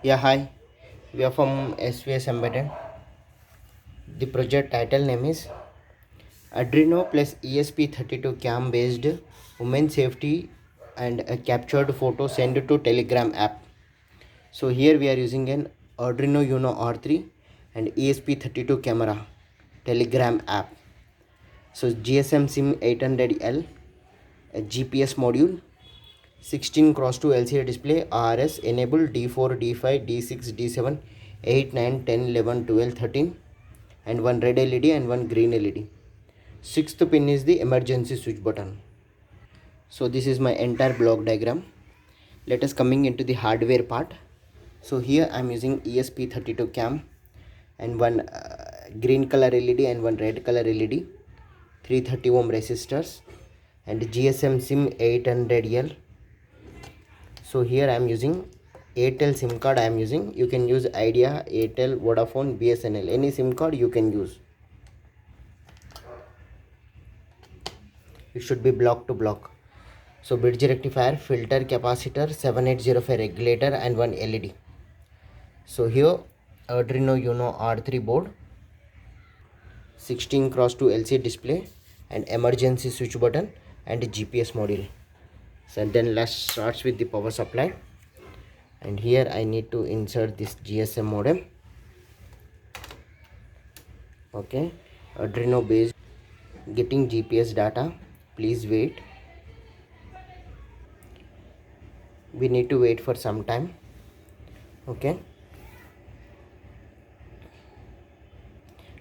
Yeah, hi. We are from SVS Embedded. The project title name is Arduino plus ESP32 cam based women safety and a captured photo sent to Telegram app. So here we are using an Arduino Uno R3 and ESP32 camera Telegram app. So GSM SIM 800L, a GPS module, 16 cross 2 LCD display, RS enable D4, D5, D6, D7, 8, 9, 10, 11, 12, 13 and one red LED and one green LED. Sixth pin is the emergency switch button. So this is my entire block diagram. Let us coming into the hardware part. So here I am using ESP32 cam and one green color LED and one red color LED, 330 ohm resistors and GSM SIM 800L. So here I am using Airtel SIM card. I am using, you can use Idea, Airtel, Vodafone, BSNL, any SIM card you can use. It should be block to block. So bridge rectifier, filter, capacitor, 7805 regulator and one LED. So here Arduino Uno R3 board, 16 cross 2 LCD display and emergency switch button and GPS module. So then let's start with the power supply. And here I need to insert this GSM modem. Okay, Arduino based getting GPS data. Please wait. We need to wait for some time. Okay,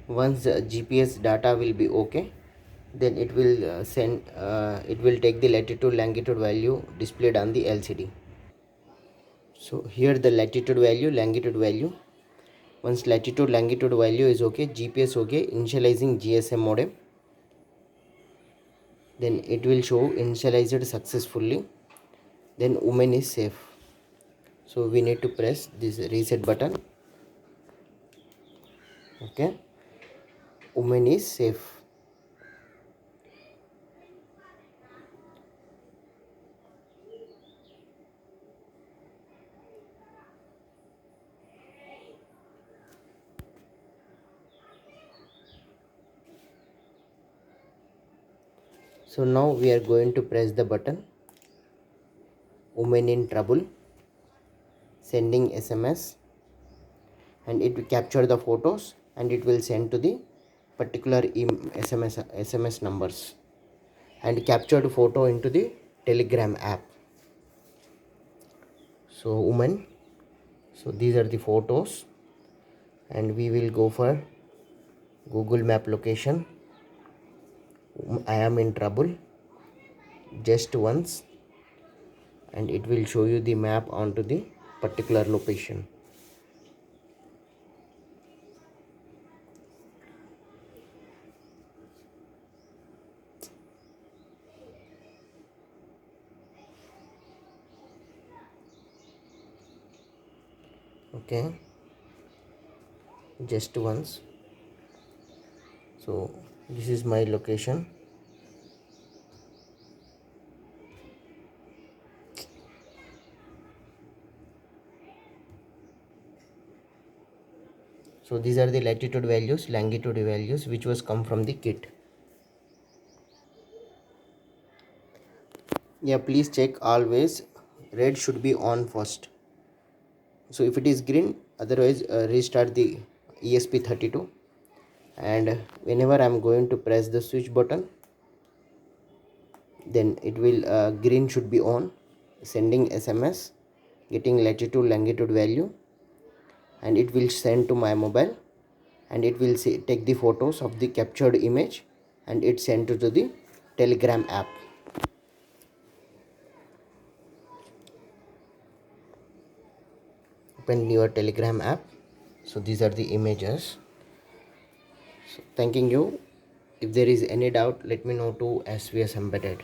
once the GPS data will be okay, then it will it will take the latitude longitude value displayed on the LCD. So here the latitude value, longitude value. Once latitude longitude value is okay, GPS okay, initializing GSM modem, then it will show initialized successfully, then woman is safe. So we need to press this reset button. Okay, woman is safe. So now we are going to press the button woman in trouble, sending SMS, and it will capture the photos and it will send to the particular SMS numbers and captured photo into the Telegram app. So woman, so these are the photos and we will go for Google Map location. I am in trouble, just once, and it will show you the map onto the particular location. Okay, just once. So this is my location. So these are the latitude values, longitude values which was come from the kit. Yeah, please check always red should be on first. So if it is green, otherwise restart the ESP32, and whenever I am going to press the switch button, then it will green should be on, sending SMS, getting latitude longitude value, and it will send to my mobile and it will take the photos of the captured image and it sent to the Telegram app. Open your Telegram app. So these are the images. So thanking you. If there is any doubt, let me know to SVS Embedded.